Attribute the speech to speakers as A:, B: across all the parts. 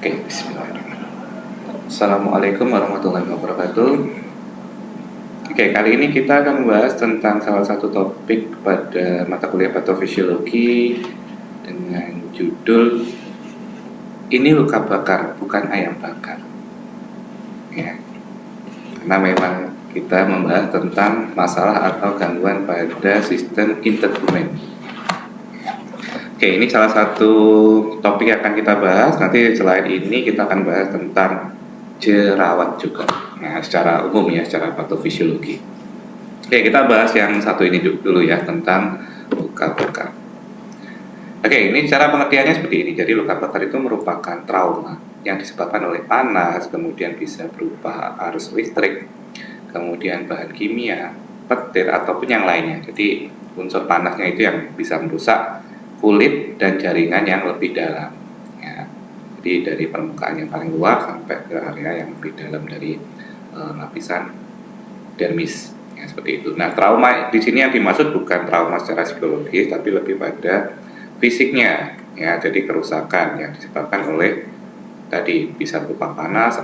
A: Oke, bismillahirrahmanirrahim. Assalamualaikum warahmatullahi wabarakatuh. Oke, kali ini kita akan membahas tentang salah satu topik pada mata kuliah patofisiologi dengan judul "Ini luka bakar, bukan ayam bakar". Ya, karena memang kita membahas tentang masalah atau gangguan pada sistem integumen. Oke, ini salah satu topik yang akan kita bahas. Nanti selain ini kita akan bahas tentang jerawat juga. Nah, secara umum ya, secara patofisiologi. Oke, kita bahas yang satu ini dulu ya, tentang luka bakar. Oke, ini cara pengertiannya seperti ini. Jadi luka bakar itu merupakan trauma yang disebabkan oleh panas, kemudian bisa berupa arus listrik, kemudian bahan kimia, petir ataupun yang lainnya. Jadi unsur panasnya itu yang bisa merusak kulit dan jaringan yang lebih dalam. Ya. Jadi dari permukaan yang paling luar sampai ke area yang lebih dalam dari lapisan dermis. Ya, seperti itu. Nah, trauma di sini yang dimaksud bukan trauma secara psikologis, tapi lebih pada fisiknya. Ya, jadi kerusakan yang disebabkan oleh tadi bisa berupa panas,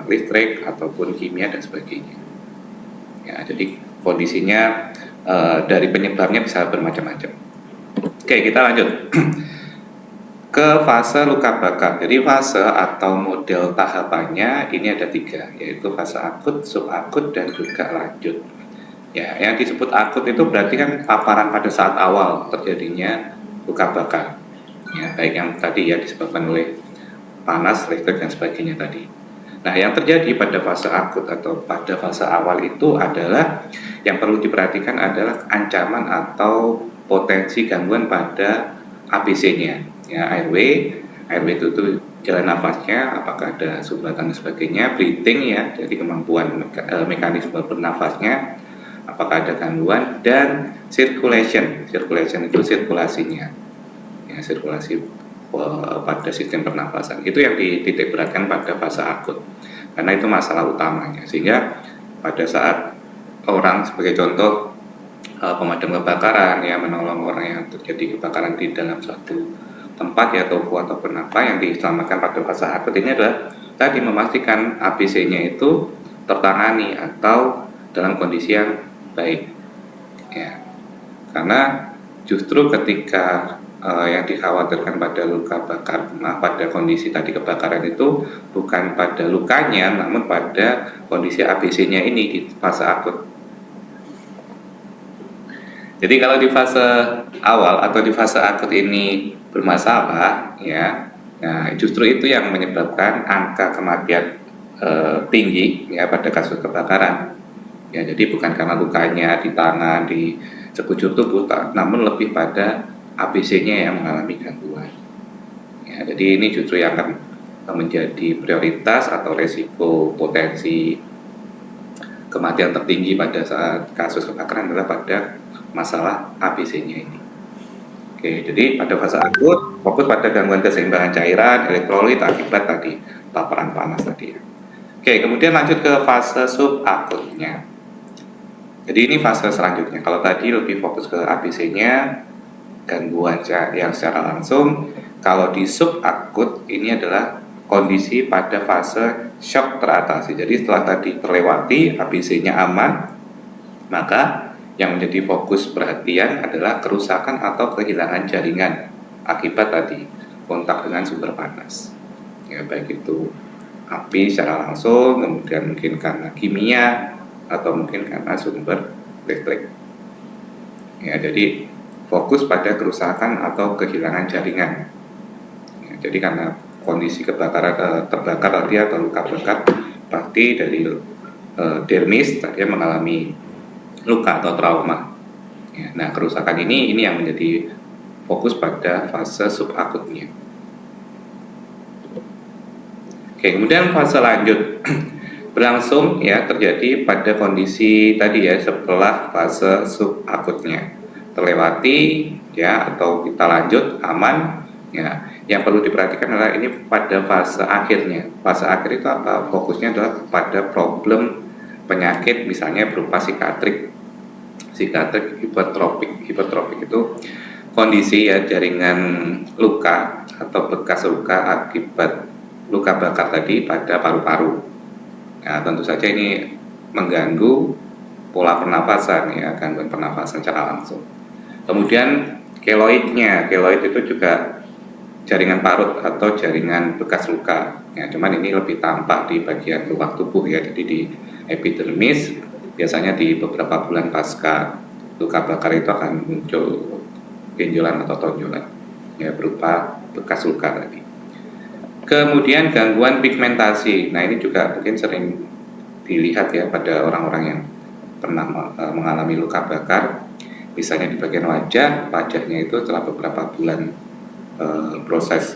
A: listrik ataupun kimia dan sebagainya. Ya, jadi kondisinya dari penyebabnya bisa bermacam-macam. Oke, kita lanjut ke fase luka bakar. Jadi fase atau model tahapannya ini ada 3, yaitu fase akut, subakut, dan juga lanjut. Ya, yang disebut akut itu berarti kan paparan pada saat awal terjadinya luka bakar. Ya, baik yang tadi ya disebabkan oleh panas, listrik, dan sebagainya tadi. Nah, yang terjadi pada fase akut atau pada fase awal itu adalah yang perlu diperhatikan adalah ancaman atau potensi gangguan pada ABC-nya. Ya, airway itu jalan nafasnya, apakah ada sumbatan dan sebagainya, breathing ya, jadi kemampuan mekanisme bernafasnya, apakah ada gangguan, dan circulation itu sirkulasinya. Ya, sirkulasi pada sistem pernafasan itu yang dititik beratkan pada fase akut karena itu masalah utamanya, sehingga pada saat orang sebagai contoh pemadam kebakaran ya menolong orang yang terjadi kebakaran di dalam suatu tempat ya toko ataupun apa yang diselamatkan pada fase akut ini adalah tadi memastikan ABC-nya itu tertangani atau dalam kondisi yang baik ya, karena justru ketika yang dikhawatirkan pada luka bakar, pada kondisi tadi kebakaran itu bukan pada lukanya, namun pada kondisi ABC-nya ini di fase akut. Jadi kalau di fase awal atau di fase akut ini bermasalah, ya, nah justru itu yang menyebabkan angka kematian tinggi ya pada kasus kebakaran. Ya, jadi bukan karena lukanya di tangan, di sekujur tubuh, namun lebih pada ABC-nya yang mengalami gangguan. Ya, jadi ini justru yang akan menjadi prioritas atau resiko potensi kematian tertinggi pada saat kasus kebakaran adalah pada masalah ABC-nya ini. Oke, jadi pada fase akut fokus pada gangguan keseimbangan cairan, elektrolit akibat tadi paparan panas tadi. Oke, kemudian lanjut ke fase subakutnya. Jadi ini fase selanjutnya. Kalau tadi lebih fokus ke ABC-nya, gangguan yang secara langsung. Kalau di subakut ini adalah kondisi pada fase shock teratasi. Jadi setelah tadi terlewati, ABC-nya aman, maka yang menjadi fokus perhatian adalah kerusakan atau kehilangan jaringan akibat tadi kontak dengan sumber panas. Ya, baik itu api secara langsung, kemudian mungkin karena kimia, atau mungkin karena sumber listrik. Ya, jadi fokus pada kerusakan atau kehilangan jaringan. Ya, jadi karena kondisi kebakaran terbakar tadi atau luka bakar pasti dari dermis tadi mengalami luka atau trauma. Ya, nah kerusakan ini yang menjadi fokus pada fase subakutnya. Oke, kemudian fase lanjut berlangsung ya terjadi pada kondisi tadi ya setelah fase subakutnya terlewati ya atau kita lanjut aman ya. Yang perlu diperhatikan adalah ini pada fase akhirnya. Fase akhir itu apa? Fokusnya adalah pada problem penyakit misalnya berupa psikiatrik, hipertropik itu kondisi ya jaringan luka atau bekas luka akibat luka bakar tadi pada paru-paru. Nah, tentu saja ini mengganggu pola pernapasan ya, gangguan pernapasan secara langsung. Kemudian keloidnya, keloid itu juga jaringan parut atau jaringan bekas luka. Ya, cuman ini lebih tampak di bagian luar tubuh ya, jadi di epidermis. Biasanya di beberapa bulan pasca luka bakar itu akan muncul benjolan atau tonjolan ya, berupa bekas luka tadi. Kemudian gangguan pigmentasi. Nah, ini juga mungkin sering dilihat ya pada orang-orang yang pernah mengalami luka bakar. Misalnya di bagian wajahnya itu setelah beberapa bulan proses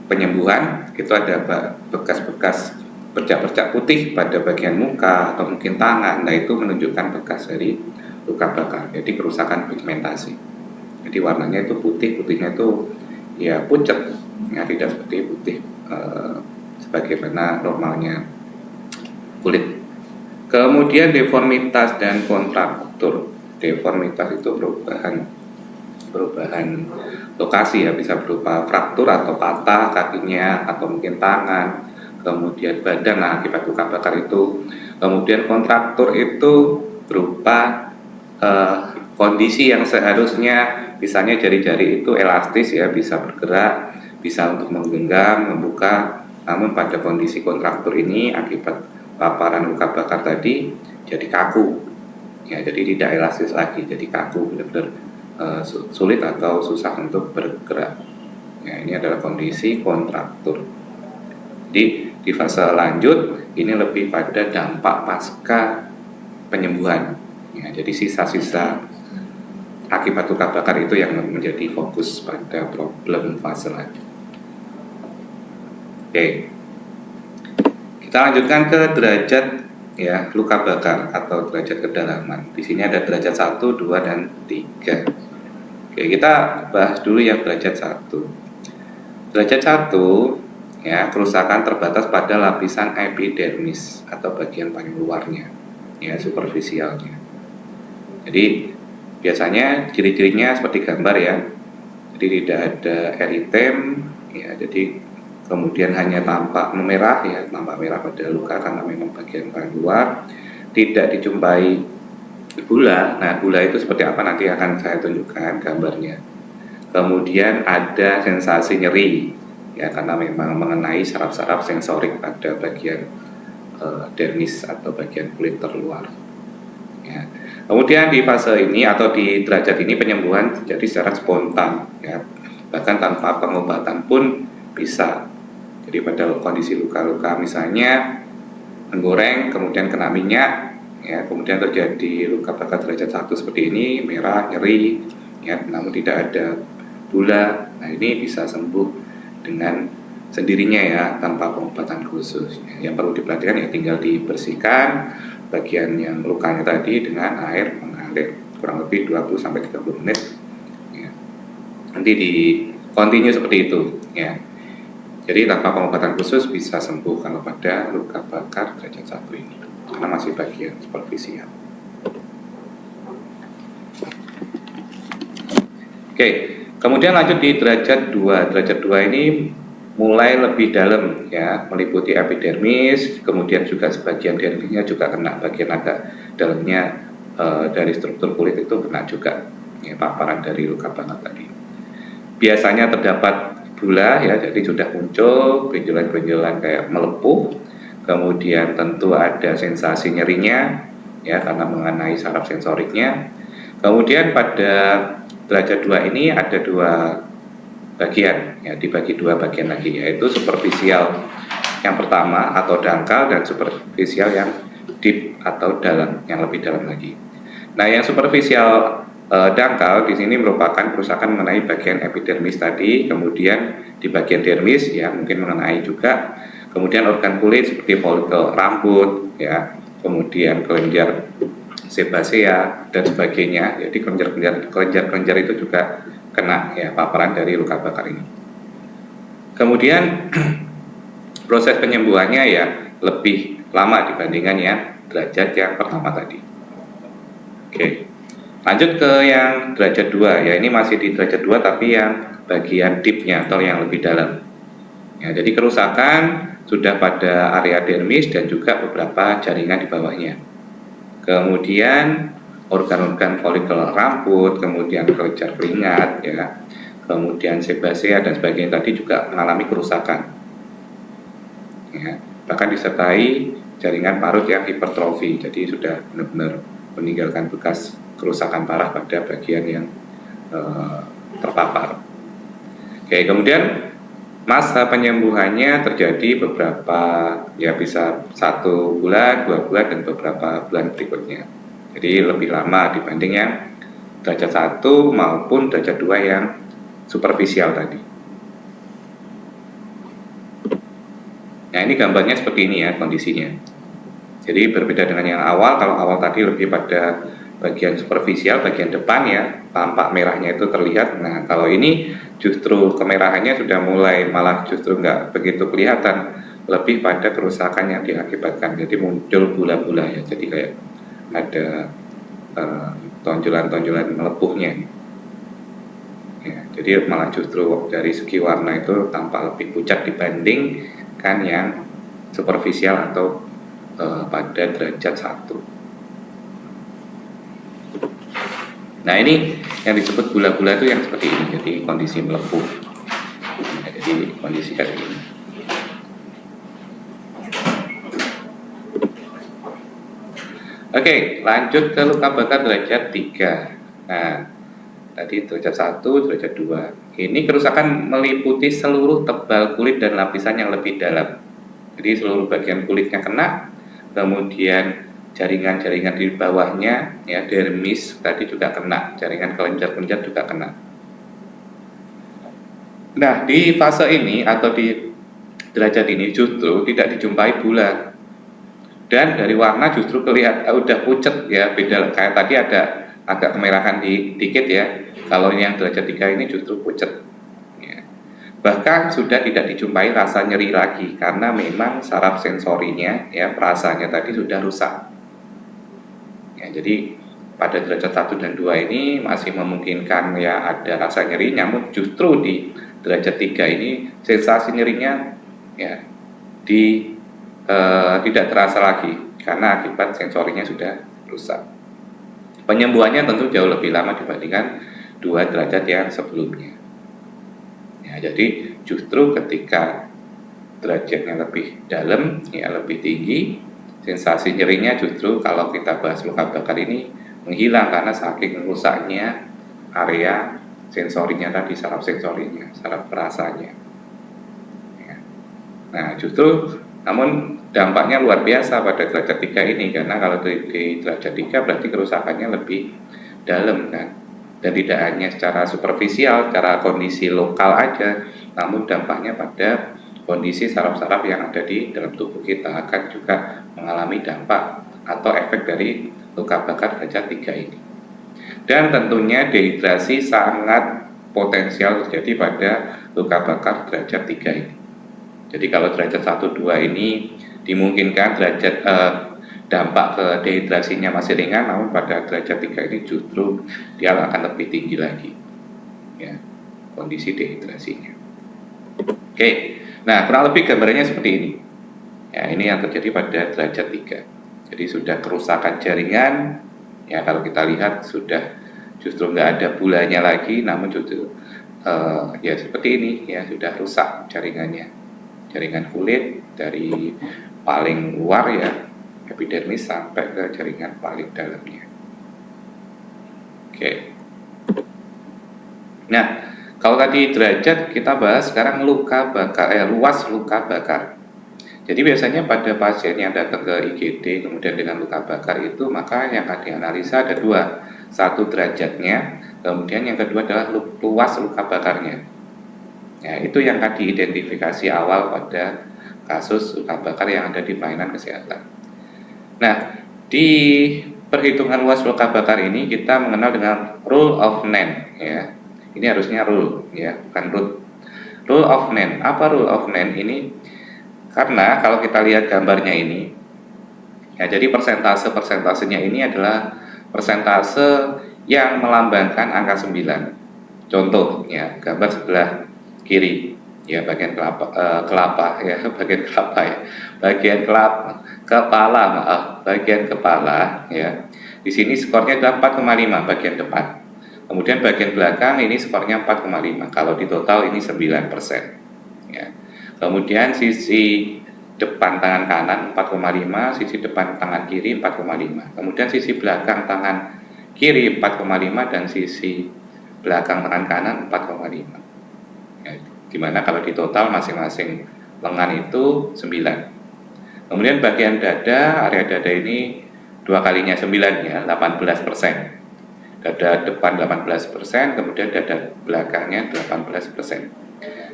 A: penyembuhan itu ada bekas-bekas bercak-bercak putih pada bagian muka atau mungkin tangan. Nah, itu menunjukkan bekas dari luka bakar, jadi kerusakan pigmentasi. Jadi warnanya itu putih, putihnya itu ya pucat, ya tidak seperti putih sebagaimana normalnya kulit. Kemudian deformitas dan kontraktur. Deformitas itu perubahan lokasi ya, bisa berupa fraktur atau patah kakinya atau mungkin tangan, kemudian badan akibat luka bakar itu. Kemudian kontraktur itu berupa kondisi yang seharusnya misalnya jari-jari itu elastis ya, bisa bergerak, bisa untuk menggenggam, membuka, namun pada kondisi kontraktur ini akibat paparan luka bakar tadi jadi kaku ya, jadi tidak elastis lagi, jadi kaku, benar-benar sulit atau susah untuk bergerak ya. Ini adalah kondisi kontraktur. Jadi di fase lanjut ini lebih pada dampak pasca penyembuhan ya, jadi sisa-sisa akibat luka bakar itu yang menjadi fokus pada problem fase lanjut. Oke, kita lanjutkan ke derajat ya luka bakar atau derajat kedalaman. Di sini ada derajat 1, 2, dan 3. Oke, kita bahas dulu yang derajat 1. Derajat 1 ya, kerusakan terbatas pada lapisan epidermis atau bagian paling luarnya ya, superficialnya. Jadi biasanya ciri-cirinya seperti gambar ya, jadi tidak ada eritem ya, jadi kemudian hanya tampak memerah ya, tampak merah pada luka karena memang bagian paling luar. Tidak dijumpai gula. Nah, gula itu seperti apa nanti akan saya tunjukkan gambarnya. Kemudian ada sensasi nyeri ya, karena memang mengenai saraf-saraf sensorik pada bagian dermis atau bagian kulit terluar ya. Kemudian di fase ini atau di derajat ini penyembuhan terjadi secara spontan ya, bahkan tanpa pengobatan pun bisa. Jadi pada kondisi luka-luka misalnya menggoreng kemudian kena minyak ya, kemudian terjadi luka bakar derajat 1 seperti ini, merah, nyeri ya, namun tidak ada gula. Nah, ini bisa sembuh dengan sendirinya ya, tanpa pengobatan khusus. Yang perlu diperhatikan ya, tinggal dibersihkan bagian yang lukanya tadi dengan air mengalir kurang lebih 20-30 menit ya. Nanti di continue seperti itu ya. Jadi tanpa pengobatan khusus bisa sembuh kalau pada luka bakar derajat 1 ini, karena masih bagian superficial. Oke, kemudian lanjut di derajat 2. Derajat 2 ini mulai lebih dalam ya, meliputi epidermis, kemudian juga sebagian dermisnya juga kena, bagian agak dalamnya dari struktur kulit itu kena juga ya, paparan dari luka bakar tadi. Biasanya terdapat gula ya, jadi sudah muncul benjolan-benjolan kayak melepuh, kemudian tentu ada sensasi nyerinya ya, karena mengenai saraf sensoriknya. Kemudian pada derajat 2 ini ada 2 bagian ya, dibagi 2 bagian lagi, yaitu superficial yang pertama atau dangkal dan superficial yang deep atau dalam, yang lebih dalam lagi. Nah, yang superficial dangkal di sini merupakan kerusakan mengenai bagian epidermis tadi, kemudian di bagian dermis ya mungkin mengenai juga, kemudian organ kulit seperti folikel rambut ya, kemudian kelenjar sebasea dan sebagainya. Jadi kelenjar itu juga kena ya, paparan dari luka bakar ini. Kemudian proses penyembuhannya ya lebih lama dibandingkan yang derajat yang pertama tadi. Oke, lanjut ke yang derajat 2 ya, ini masih di derajat 2 tapi yang bagian deepnya atau yang lebih dalam. Ya, jadi kerusakan sudah pada area dermis dan juga beberapa jaringan di bawahnya. Kemudian organ-organ folikel rambut, kemudian kelenjar keringat, ya, kemudian sebasea dan sebagainya tadi juga mengalami kerusakan. Ya, bahkan disertai jaringan parut yang hipertrofi, jadi sudah benar-benar meninggalkan bekas kerusakan parah pada bagian yang terpapar. Oke, kemudian masa penyembuhannya terjadi beberapa, ya bisa 1 bulan, 2 bulan, dan beberapa bulan berikutnya. Jadi lebih lama dibanding yang derajat 1 maupun derajat 2 yang superficial tadi. Nah, ini gambarnya seperti ini ya kondisinya. Jadi berbeda dengan yang awal. Kalau awal tadi lebih pada bagian superficial, bagian depan ya, tampak merahnya itu terlihat. Nah, kalau ini justru kemerahannya sudah mulai malah justru nggak begitu kelihatan, lebih pada kerusakan yang diakibatkan. Jadi muncul bula-bula ya, jadi kayak ada tonjolan-tonjolan melepuhnya. Ya, jadi malah justru dari segi warna itu tampak lebih pucat dibandingkan yang superficial atau pada derajat 1. Nah, ini yang disebut bula-bula itu yang seperti ini, jadi kondisi melepuh. Nah, jadi kondisi kayak ini. Oke, lanjut ke luka bakar derajat 3. Nah, tadi derajat 1, derajat 2. Ini kerusakan meliputi seluruh tebal kulit dan lapisan yang lebih dalam. Jadi seluruh bagian kulitnya kena, kemudian jaringan-jaringan di bawahnya, ya dermis tadi juga kena, jaringan kelenjar-kelenjar juga kena. Nah, di fase ini atau di derajat ini justru tidak dijumpai bulan, dan dari warna justru kelihatan udah pucat ya, beda kayak tadi ada agak kemerahan dikit ya. Kalau yang derajat 3 ini justru pucat. Bahkan sudah tidak dijumpai rasa nyeri lagi karena memang saraf sensorinya ya, perasanya tadi sudah rusak. Ya, jadi pada derajat 1 dan 2 ini masih memungkinkan ya ada rasa nyeri, namun justru di derajat 3 ini sensasi nyerinya ya tidak terasa lagi karena akibat sensorinya sudah rusak. Penyembuhannya tentu jauh lebih lama dibandingkan 2 derajat yang sebelumnya. Ya, jadi justru ketika derajatnya lebih dalam, ya lebih tinggi, sensasi nyerinya justru kalau kita bahas luka bakar ini menghilang karena saking rusaknya area sensorinya tadi, saraf sensorinya, saraf perasanya. Ya. Nah, justru namun dampaknya luar biasa pada derajat 3 ini karena kalau di derajat 3 berarti kerusakannya lebih dalam kan. Dan tidak hanya secara superficial, secara kondisi lokal aja, namun dampaknya pada kondisi saraf-saraf yang ada di dalam tubuh kita akan juga mengalami dampak atau efek dari luka bakar derajat 3 ini. Dan tentunya dehidrasi sangat potensial terjadi pada luka bakar derajat 3 ini. Jadi kalau derajat 1, 2 ini dimungkinkan derajat dampak ke dehidrasinya masih ringan, namun pada derajat 3 ini justru dia akan lebih tinggi lagi ya, kondisi dehidrasinya. Oke, nah kurang lebih gambarnya seperti ini ya, ini yang terjadi pada derajat 3. Jadi sudah kerusakan jaringan ya, kalau kita lihat sudah justru nggak ada bulanya lagi, namun justru ya seperti ini ya, sudah rusak jaringannya, jaringan kulit dari paling luar ya, epidermis sampai ke jaringan paling dalamnya. Oke. Nah, kalau tadi derajat, kita bahas sekarang luka bakar, luas luka bakar. Jadi biasanya pada pasien yang datang ke IGD kemudian dengan luka bakar itu, maka yang akan dianalisa ada 2. Satu derajatnya, kemudian yang kedua adalah luas luka bakarnya. Ya, itu yang akan diidentifikasi awal pada kasus luka bakar yang ada di pelayanan kesehatan. Nah, di perhitungan luas luka bakar ini kita mengenal dengan rule of Nann ya. Ini harusnya rule ya, bukan root. Rule of Nann. Apa rule of Nann ini? Karena kalau kita lihat gambarnya ini ya, jadi persentasenya ini adalah persentase yang melambangkan angka 9. Contoh ya, gambar sebelah kiri. ya bagian kelapa ya bagian kelapa ya bagian kepala, maaf, bagian kepala ya. Di sini skornya adalah 4,5 bagian depan. Kemudian bagian belakang ini skornya 4,5. Kalau di total ini 9% ya. Kemudian sisi depan tangan kanan 4,5, sisi depan tangan kiri 4,5. Kemudian sisi belakang tangan kiri 4,5 dan sisi belakang tangan kanan 4,5. Ya, dimana kalau di total masing-masing lengan itu 9. Kemudian bagian dada, area dada ini 2 kalinya 9 ya, 18%. Dada depan 18%, kemudian dada belakangnya 18%.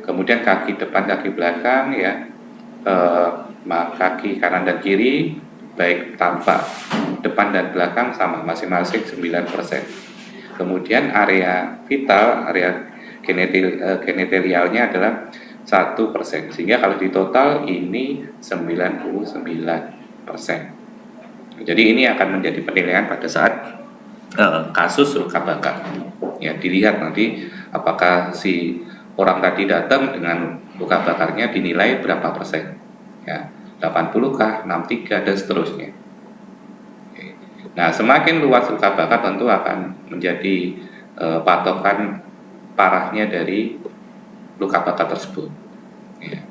A: Kemudian kaki depan, kaki belakang ya, kaki kanan dan kiri baik tampak depan dan belakang sama masing-masing 9%. Kemudian area vital, area genitalialnya adalah 1%, sehingga kalau di total ini 99%. Jadi ini akan menjadi penilaian pada saat kasus luka bakar. Ya, dilihat nanti apakah si orang tadi datang dengan luka bakarnya dinilai berapa persen. Ya, 80 kah, 63 dan seterusnya. Nah, semakin luas luka bakar tentu akan menjadi patokan parahnya dari luka bakar tersebut. Ya.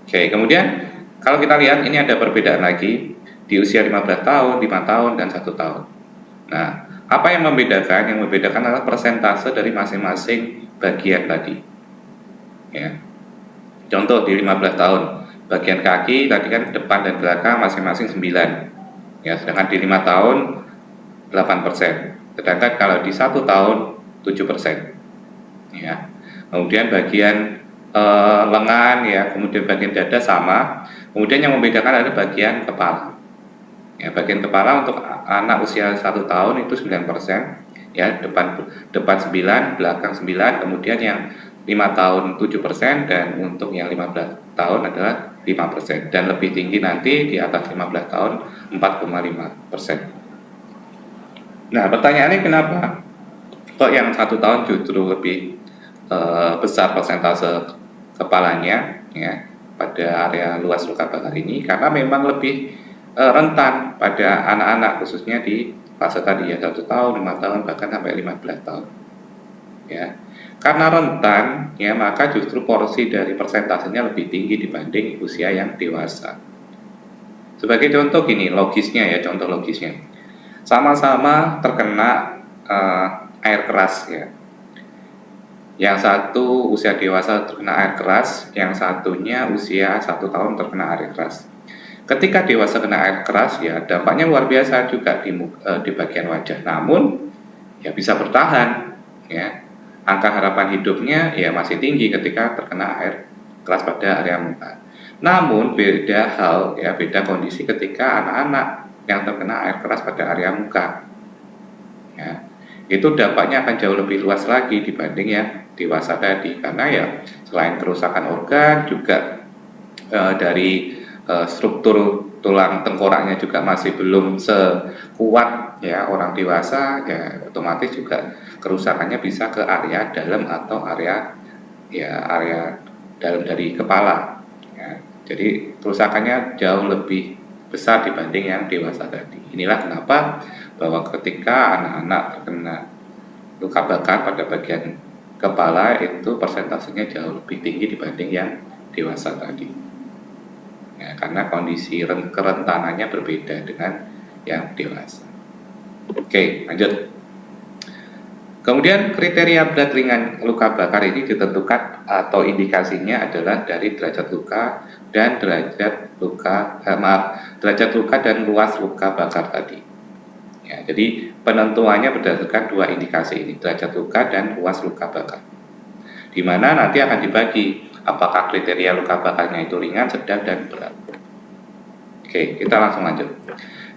A: Oke, kemudian kalau kita lihat ini ada perbedaan lagi di usia 15 tahun, 5 tahun, dan 1 tahun. Nah, apa yang membedakan? Yang membedakan adalah persentase dari masing-masing bagian tadi. Ya. Contoh di 15 tahun, bagian kaki tadi kan depan dan belakang masing-masing 9. Ya, sedangkan di 5 tahun 8%. Sedangkan kalau di 1 tahun 7%. Ya. Kemudian bagian lengan ya, kemudian bagian dada sama. Kemudian yang membedakan adalah bagian kepala. Ya, bagian kepala untuk anak usia 1 tahun itu 9%, ya, depan 9, belakang 9, kemudian yang 5 tahun 7% dan untuk yang 15 tahun adalah 5% dan lebih tinggi nanti di atas 15 tahun 4,5%. Nah, pertanyaannya kenapa kok yang 1 tahun justru lebih besar persentase kepalanya ya pada area luas luka bakar ini? Karena memang lebih rentan pada anak-anak khususnya di fase tadi ya 1 tahun, 5 tahun, bahkan sampai 15 tahun ya. Karena rentan ya, maka justru porsi dari persentasenya lebih tinggi dibanding usia yang dewasa. Sebagai contoh gini, logisnya ya, contoh logisnya. Sama-sama terkena air keras ya. Yang satu usia dewasa terkena air keras, yang satunya usia 1 tahun terkena air keras. Ketika dewasa kena air keras ya dampaknya luar biasa juga di bagian wajah. Namun ya bisa bertahan ya. Angka harapan hidupnya ya masih tinggi ketika terkena air keras pada area muka. Namun beda hal ya, beda kondisi ketika anak-anak yang terkena air keras pada area muka. Ya. Itu dampaknya akan jauh lebih luas lagi dibanding yang dewasa tadi, karena ya selain kerusakan organ juga dari struktur tulang tengkoraknya juga masih belum sekuat ya orang dewasa, ya otomatis juga kerusakannya bisa ke area dalam atau area dalam dari kepala ya. Jadi kerusakannya jauh lebih besar dibanding yang dewasa tadi. Inilah kenapa bahwa ketika anak-anak terkena luka bakar pada bagian kepala itu persentasenya jauh lebih tinggi dibanding yang dewasa tadi. Ya, karena kondisi kerentanannya berbeda dengan yang dewasa. Oke, lanjut. Kemudian kriteria berat ringan luka bakar ini ditentukan atau indikasinya adalah dari derajat luka dan derajat luka dan luas luka bakar tadi. Ya, jadi penentuannya berdasarkan 2 indikasi ini, derajat luka dan luas luka bakar. Di mana nanti akan dibagi apakah kriteria luka bakarnya itu ringan, sedang, dan berat. Oke, kita langsung lanjut.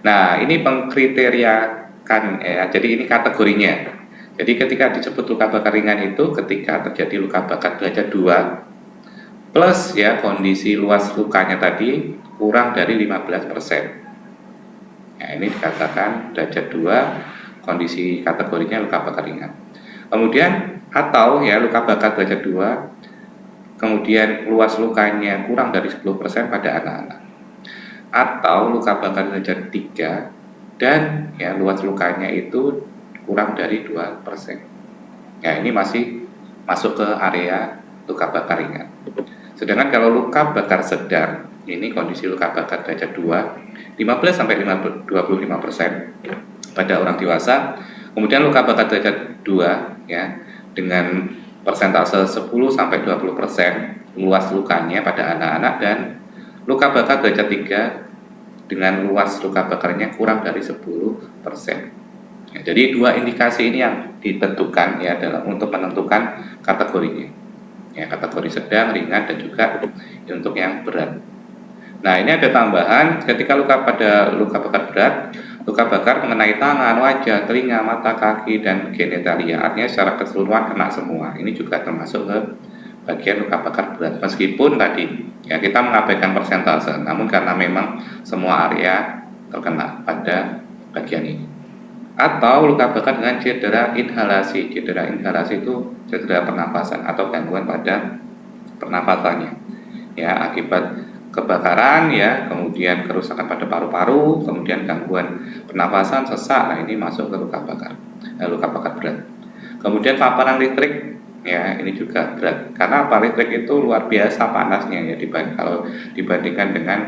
A: Nah, ini pengkriteriakan ya, jadi ini kategorinya. Jadi ketika disebut luka bakar ringan itu ketika terjadi luka bakar derajat 2 plus ya kondisi luas lukanya tadi kurang dari 15%. Nah, ini dikatakan derajat 2, kondisi kategorinya luka bakar ringan. Kemudian atau ya luka bakar derajat 2 kemudian luas lukanya kurang dari 10% pada anak-anak, atau luka bakar derajat 3 dan ya luas lukanya itu kurang dari 2%. Ya, ini masih masuk ke area luka bakar ringan. Sedangkan kalau luka bakar sedang, ini kondisi luka bakar derajat 2, 15 sampai 25% pada orang dewasa. Kemudian luka bakar derajat 2 ya dengan persentase 10 sampai 20% luas lukanya pada anak-anak, dan luka bakar derajat 3 dengan luas luka bakarnya kurang dari 10%. Ya, jadi dua indikasi ini yang ditentukan ya dalam untuk menentukan kategorinya. Ya, kategori sedang, ringan, dan juga untuk yang berat. Nah, ini ada tambahan ketika luka bakar berat, luka bakar mengenai tangan, wajah, telinga, mata, kaki, dan genitalia. Artinya secara keseluruhan kena semua. Ini juga termasuk ke bagian luka bakar berat. Meskipun tadi ya kita mengabaikan persentase, namun karena memang semua area terkena pada bagian ini. Atau luka bakar dengan cedera inhalasi. Cedera inhalasi itu cedera pernapasan atau gangguan pada pernapasannya. Ya, akibat kebakaran ya, kemudian kerusakan pada paru-paru, kemudian gangguan pernapasan, sesak. Nah, ini masuk ke luka bakar berat. Kemudian paparan listrik ya, ini juga berat. Karena apa? Listrik itu luar biasa panasnya ya kalau dibandingkan dengan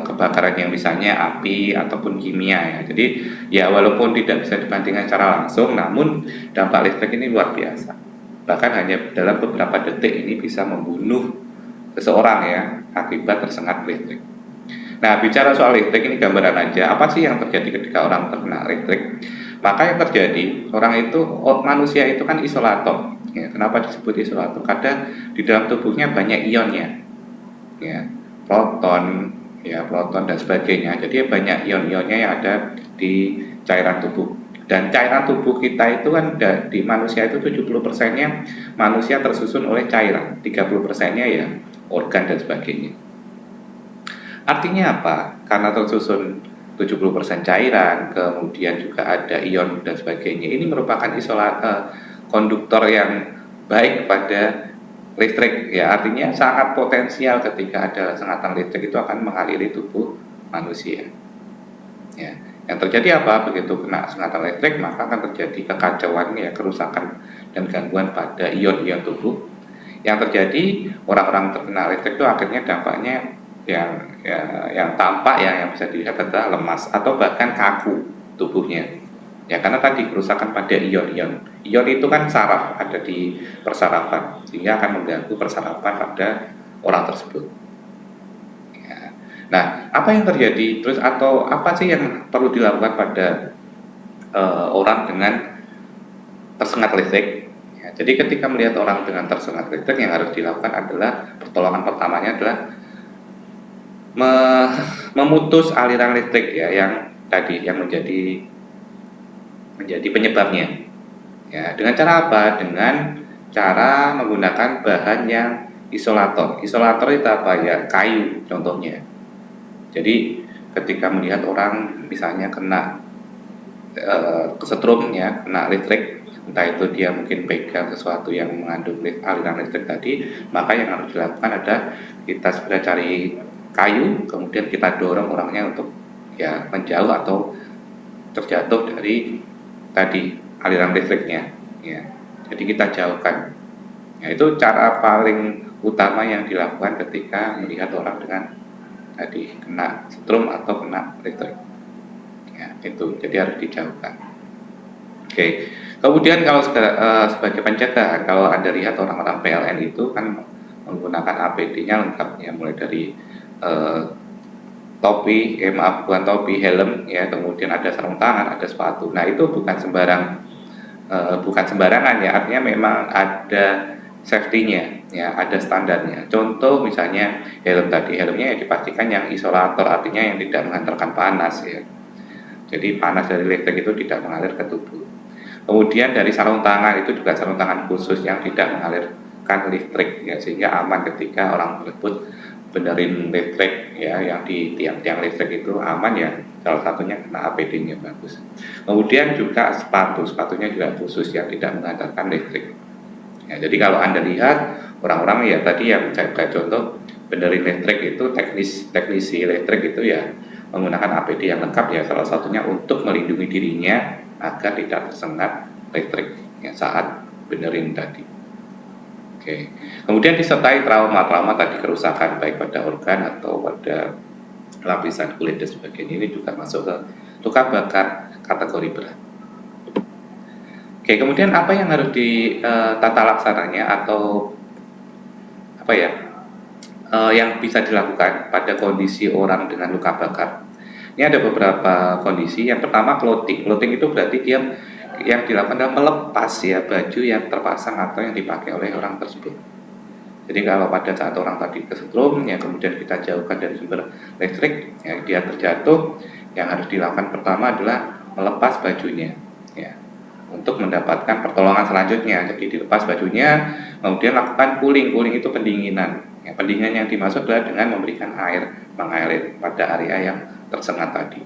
A: kebakaran yang misalnya api ataupun kimia ya. Jadi ya walaupun tidak bisa dibandingkan secara langsung, namun dampak listrik ini luar biasa. Bahkan hanya dalam beberapa detik ini bisa membunuh seseorang ya akibat tersengat listrik. Nah, bicara soal listrik ini gambaran aja, apa sih yang terjadi ketika orang terkena listrik? Maka yang terjadi, manusia itu kan isolator. Ya, kenapa disebut isolator? Karena di dalam tubuhnya banyak ionnya. Ya, proton dan sebagainya. Jadi banyak ion-ionnya yang ada di cairan tubuh. Dan cairan tubuh kita itu kan di manusia itu 70%-nya manusia tersusun oleh cairan, 30%-nya ya organ dan sebagainya. Artinya apa? Karena tersusun 70% cairan, kemudian juga ada ion dan sebagainya. Ini merupakan konduktor yang baik pada listrik ya, artinya sangat potensial ketika ada sengatan listrik itu akan mengaliri tubuh manusia. Ya, yang terjadi apa? Begitu kena sengatan listrik maka akan terjadi kekacauan ya, kerusakan dan gangguan pada ion-ion tubuh. Yang terjadi orang-orang terkena listrik itu akhirnya dampaknya yang tampak ya, yang bisa dilihat adalah lemas atau bahkan kaku tubuhnya. Ya, karena tadi kerusakan pada ion-ion. Ion itu kan saraf, ada di persarafan, sehingga akan mengganggu persarafan pada orang tersebut. Ya. Nah, apa yang terjadi terus atau apa sih yang perlu dilakukan pada orang dengan tersengat listrik? Ya, jadi ketika melihat orang dengan tersengat listrik, yang harus dilakukan adalah pertolongan pertamanya adalah memutus aliran listrik ya, yang tadi yang menjadi penyebabnya. Ya, dengan cara apa? Dengan cara menggunakan bahan yang isolator. Isolator itu apa ya? Kayu contohnya. Jadi ketika melihat orang misalnya kena kesetrum ya, kena listrik, entah itu dia mungkin pegang sesuatu yang mengandung aliran listrik tadi, maka yang harus dilakukan adalah kita segera cari kayu, kemudian kita dorong orangnya untuk ya menjauh atau terjatuh dari tadi aliran listriknya ya. Jadi kita jauhkan ya, itu cara paling utama yang dilakukan ketika melihat orang dengan tadi kena setrum atau kena listrik ya, itu jadi harus dijauhkan. Oke, kemudian kalau sebagai pencegahan, kalau Anda lihat orang-orang PLN itu kan menggunakan APD-nya lengkap ya, mulai dari topi, bukan topi, helm ya, kemudian ada sarung tangan, ada sepatu. Nah, itu bukan sembarangan ya, artinya memang ada safety-nya ya, ada standarnya. Contoh misalnya helm tadi, helmnya ya dipastikan yang isolator, artinya yang tidak menghantarkan panas ya. Jadi panas dari listrik itu tidak mengalir ke tubuh. Kemudian dari sarung tangan itu juga sarung tangan khusus yang tidak mengalirkan listrik ya, sehingga aman ketika orang tersebut benerin listrik ya, yang di tiang-tiang listrik itu aman ya, salah satunya kena APD-nya bagus. Kemudian juga sepatunya juga khusus yang tidak menghantarkan listrik ya. Jadi kalau Anda lihat orang-orang ya tadi yang saya contoh benerin listrik itu teknisi listrik itu ya menggunakan APD yang lengkap ya, salah satunya untuk melindungi dirinya agar tidak tersengat listrik ya, saat benerin tadi. Oke. Kemudian disertai trauma-trauma tadi, kerusakan baik pada organ atau pada lapisan kulit dan sebagainya, ini juga masuk ke luka bakar kategori berat. Oke, kemudian apa yang harus ditata laksananya atau apa ya yang bisa dilakukan pada kondisi orang dengan luka bakar? Ini ada beberapa kondisi. Yang pertama clothing. Clothing itu berarti dia yang dilakukan adalah melepas ya baju yang terpasang atau yang dipakai oleh orang tersebut. Jadi kalau pada saat orang tadi kesetrum ya kemudian kita jauhkan dari sumber listrik, ya, dia terjatuh, yang harus dilakukan pertama adalah melepas bajunya ya, untuk mendapatkan pertolongan selanjutnya. Jadi dilepas bajunya, kemudian lakukan cooling. Cooling itu pendinginan ya, pendinginan yang dimaksud adalah dengan memberikan air, mengalir pada area yang tersengat tadi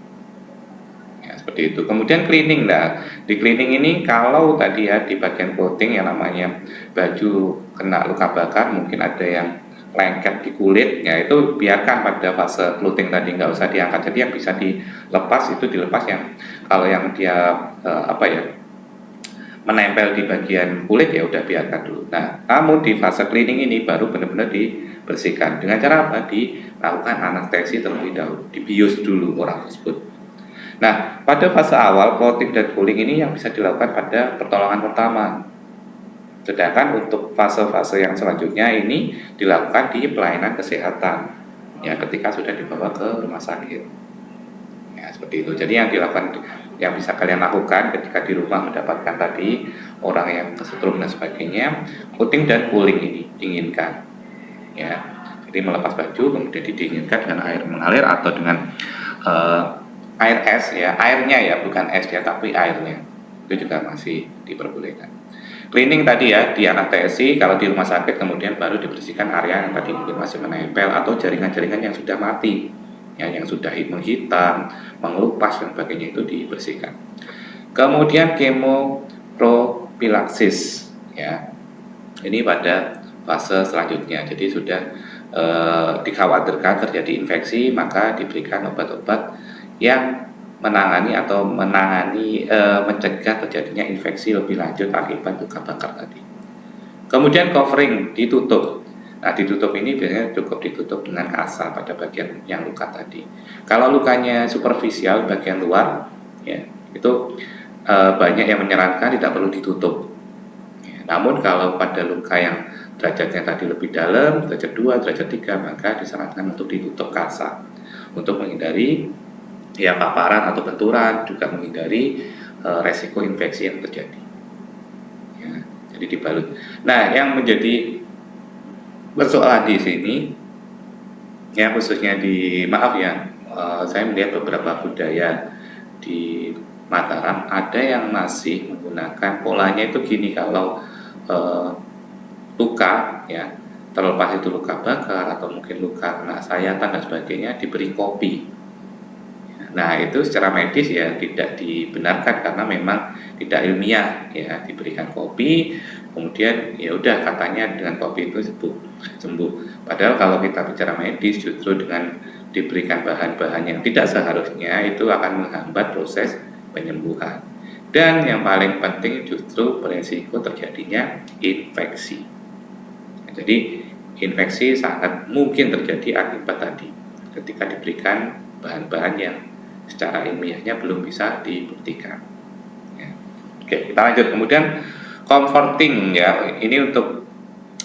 A: ya, seperti itu. Kemudian cleaning. Nah, di cleaning ini kalau tadi ya di bagian clothing yang namanya baju kena luka bakar, mungkin ada yang lengket di kulit ya, itu biarkan pada fase clothing tadi, nggak usah diangkat. Jadi yang bisa dilepas itu dilepas, yang kalau yang dia menempel di bagian kulit ya udah biarkan dulu. Nah, namun di fase cleaning ini baru benar-benar dibersihkan dengan cara apa? Dilakukan anestesi terlebih dahulu, dibius dulu orang tersebut. Nah, pada fase awal clothing dan cooling ini yang bisa dilakukan pada pertolongan pertama. Sedangkan untuk fase-fase yang selanjutnya ini dilakukan di pelayanan kesehatan ya, ketika sudah dibawa ke rumah sakit. Ya, seperti itu. Jadi yang dilakukan, yang bisa kalian lakukan ketika di rumah mendapatkan tadi orang yang kesetrum dan sebagainya, clothing dan cooling ini dinginkan ya. Jadi melepas baju kemudian didinginkan dengan air mengalir atau dengan air es ya, airnya ya, bukan es ya, tapi airnya itu juga masih diperbolehkan. Cleaning tadi ya, di anestesi kalau di rumah sakit, kemudian baru dibersihkan area yang tadi mungkin masih menempel atau jaringan-jaringan yang sudah mati ya, yang sudah menghitam, mengelupas dan sebagainya, itu dibersihkan. Kemudian kemopropilaksis ya, ini pada fase selanjutnya. Jadi sudah dikhawatirkan terjadi infeksi, maka diberikan obat-obat yang mencegah terjadinya infeksi lebih lanjut akibat luka bakar tadi. Kemudian covering, ditutup. Nah, ditutup ini biasanya cukup ditutup dengan kasa pada bagian yang luka tadi. Kalau lukanya superficial bagian luar ya, itu banyak yang menyarankan tidak perlu ditutup ya, namun kalau pada luka yang derajatnya tadi lebih dalam, derajat 2, derajat 3, maka disarankan untuk ditutup kasa untuk menghindari ya paparan atau benturan, juga menghindari resiko infeksi yang terjadi ya, jadi dibalut. Nah, yang menjadi persoalan di sini ya, khususnya saya melihat beberapa budaya di Mataram ada yang masih menggunakan polanya itu gini. Kalau luka ya, terlepas itu luka bakar atau mungkin luka kena sayatan dan sebagainya, diberi kopi. Nah, itu secara medis ya tidak dibenarkan karena memang tidak ilmiah ya, diberikan kopi kemudian ya udah katanya dengan kopi itu sembuh. Padahal kalau kita bicara medis, justru dengan diberikan bahan-bahan yang tidak seharusnya itu akan menghambat proses penyembuhan. Dan yang paling penting justru beresiko terjadinya infeksi. Jadi infeksi sangat mungkin terjadi akibat tadi ketika diberikan bahan-bahan yang secara ilmiahnya belum bisa dibuktikan ya. Oke, kita lanjut. Kemudian comforting ya, ini untuk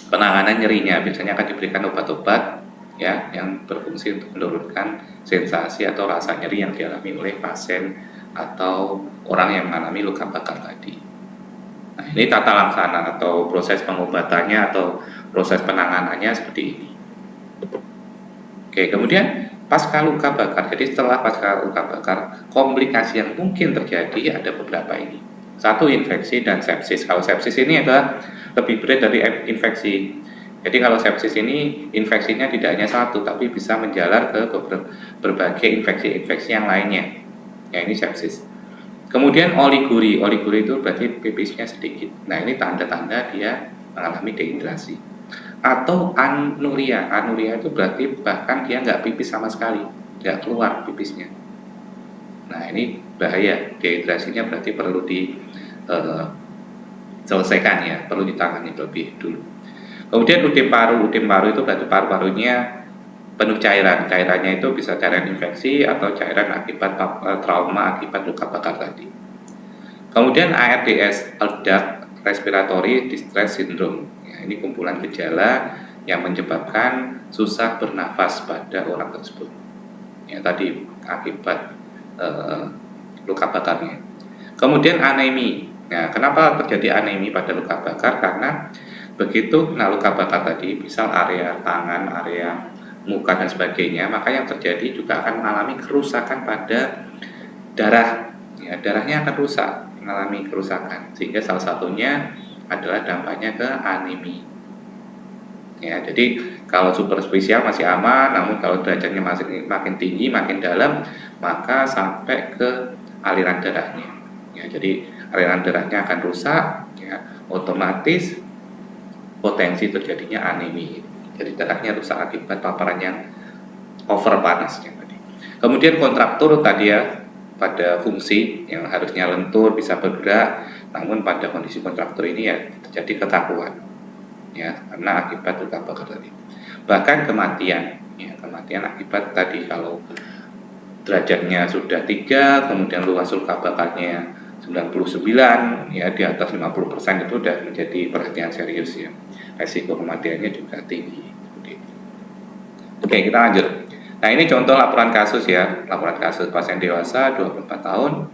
A: penanganan nyerinya. Biasanya akan diberikan obat-obat ya yang berfungsi untuk menurunkan sensasi atau rasa nyeri yang dialami oleh pasien atau orang yang mengalami luka bakar tadi. Nah, ini tata laksana atau proses pengobatannya atau proses penanganannya seperti ini. Oke, kemudian pasca luka bakar. Jadi setelah pasca luka bakar, komplikasi yang mungkin terjadi ada beberapa ini. Satu, infeksi dan sepsis. Kalau sepsis ini adalah lebih berat dari infeksi. Jadi kalau sepsis ini infeksinya tidak hanya satu, tapi bisa menjalar ke berbagai infeksi-infeksi yang lainnya. Ya, ini sepsis. Kemudian oliguri. Oliguri itu berarti pipisnya sedikit. Nah, ini tanda-tanda dia mengalami dehidrasi. atau anuria. Anuria itu berarti bahkan dia nggak pipis sama sekali, nggak keluar pipisnya. Nah ini bahaya, dehidrasinya berarti perlu diselesaikan ya, perlu ditangani lebih dulu. Kemudian udim paru itu berarti paru-parunya penuh cairan. Cairannya itu bisa cairan infeksi atau cairan akibat trauma akibat luka bakar tadi. Kemudian ARDS, Adult Respiratory Distress Syndrome. Ya, ini kumpulan gejala yang menyebabkan susah bernafas pada orang tersebut. Ya, tadi akibat luka bakarnya. Kemudian anemi. Nah, kenapa terjadi anemi pada luka bakar? Karena begitu kena luka bakar tadi, misal area tangan, area muka dan sebagainya, maka yang terjadi juga akan mengalami kerusakan pada darah. Ya, darahnya akan rusak, mengalami kerusakan, sehingga salah satunya adalah dampaknya ke anemi. Ya, jadi kalau superspesial masih aman, namun kalau derajatnya makin tinggi, makin dalam, maka sampai ke aliran darahnya. Ya, jadi aliran darahnya akan rusak, ya, otomatis potensi terjadinya anemi. Jadi darahnya rusak akibat paparan yang over panasnya tadi. Kemudian kontraktur tadi ya, pada fungsi yang harusnya lentur bisa bergerak, namun pada kondisi kontraktur ini ya terjadi kekakuan, ya karena akibat luka bakar tadi. Bahkan kematian, ya kematian akibat tadi kalau derajatnya sudah 3, kemudian luas luka bakarnya 99, ya di atas 50% itu sudah menjadi perhatian serius ya. Resiko kematiannya juga tinggi. Oke, kita lanjut. Nah, ini contoh laporan kasus ya, laporan kasus pasien dewasa 24 tahun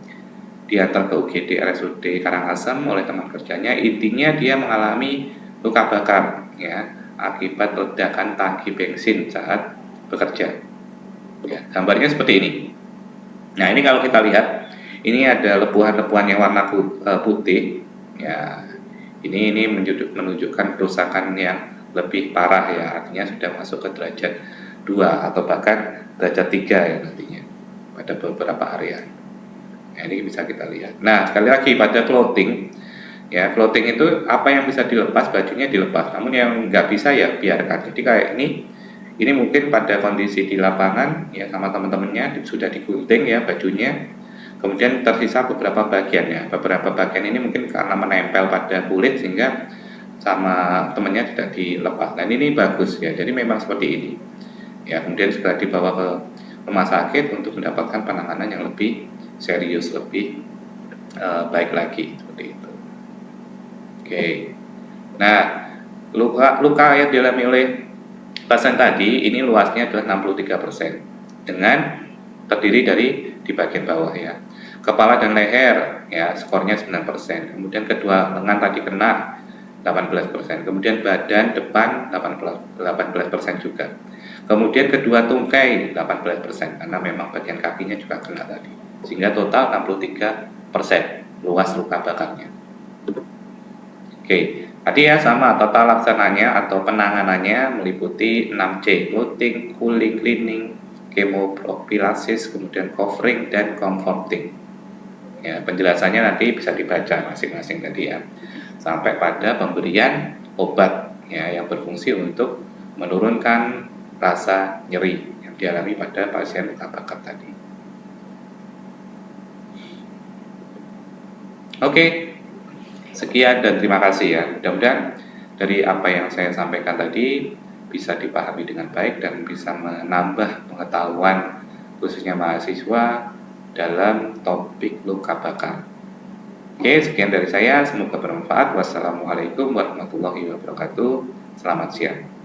A: diantar ke UGD RSUD Karangasem oleh teman kerjanya. Intinya dia mengalami luka bakar ya akibat ledakan tangki bensin saat bekerja. Ya, gambarnya seperti ini. Nah, ini kalau kita lihat, ini ada lepuhan-lepuhan yang warna putih. Ya, ini menunjukkan kerusakan yang lebih parah ya, artinya sudah masuk ke derajat 2 atau bahkan derajat 3 ya nantinya pada beberapa area. Nah, ini bisa kita lihat. Nah, sekali lagi pada clothing, ya clothing itu apa yang bisa dilepas, bajunya dilepas, namun yang nggak bisa ya biarkan. Jadi kayak ini mungkin pada kondisi di lapangan ya sama teman-temannya sudah digunting ya bajunya, kemudian tersisa beberapa bagian ya. Beberapa bagian ini mungkin karena menempel pada kulit sehingga sama temannya tidak dilepas. Dan ini bagus ya, jadi memang seperti ini. Ya, kemudian segera dibawa ke rumah sakit untuk mendapatkan penanganan yang lebih serius, lebih baik lagi seperti itu. Oke. Nah, luka yang dialami oleh pasien tadi ini luasnya adalah 63% dengan terdiri dari di bagian bawah ya. Kepala dan leher ya skornya 9%. Kemudian kedua lengan tadi kena 18%. Kemudian badan depan 18% juga. Kemudian kedua tungkai 18% karena memang bagian kakinya juga kena tadi. Sehingga total 63% luas luka bakarnya. Oke, tadi ya sama total laksananya atau penanganannya meliputi 6C, clothing, cooling, cleaning, chemoprofilasis, kemudian covering dan comforting. Ya, penjelasannya nanti bisa dibaca masing-masing tadi ya. Sampai pada pemberian obat ya yang berfungsi untuk menurunkan rasa nyeri yang dialami pada pasien luka bakar tadi. Oke, sekian dan terima kasih ya. Mudah-mudahan dari apa yang saya sampaikan tadi bisa dipahami dengan baik dan bisa menambah pengetahuan khususnya mahasiswa dalam topik luka bakar. Oke, sekian dari saya. Semoga bermanfaat. Wassalamualaikum warahmatullahi wabarakatuh. Selamat siang.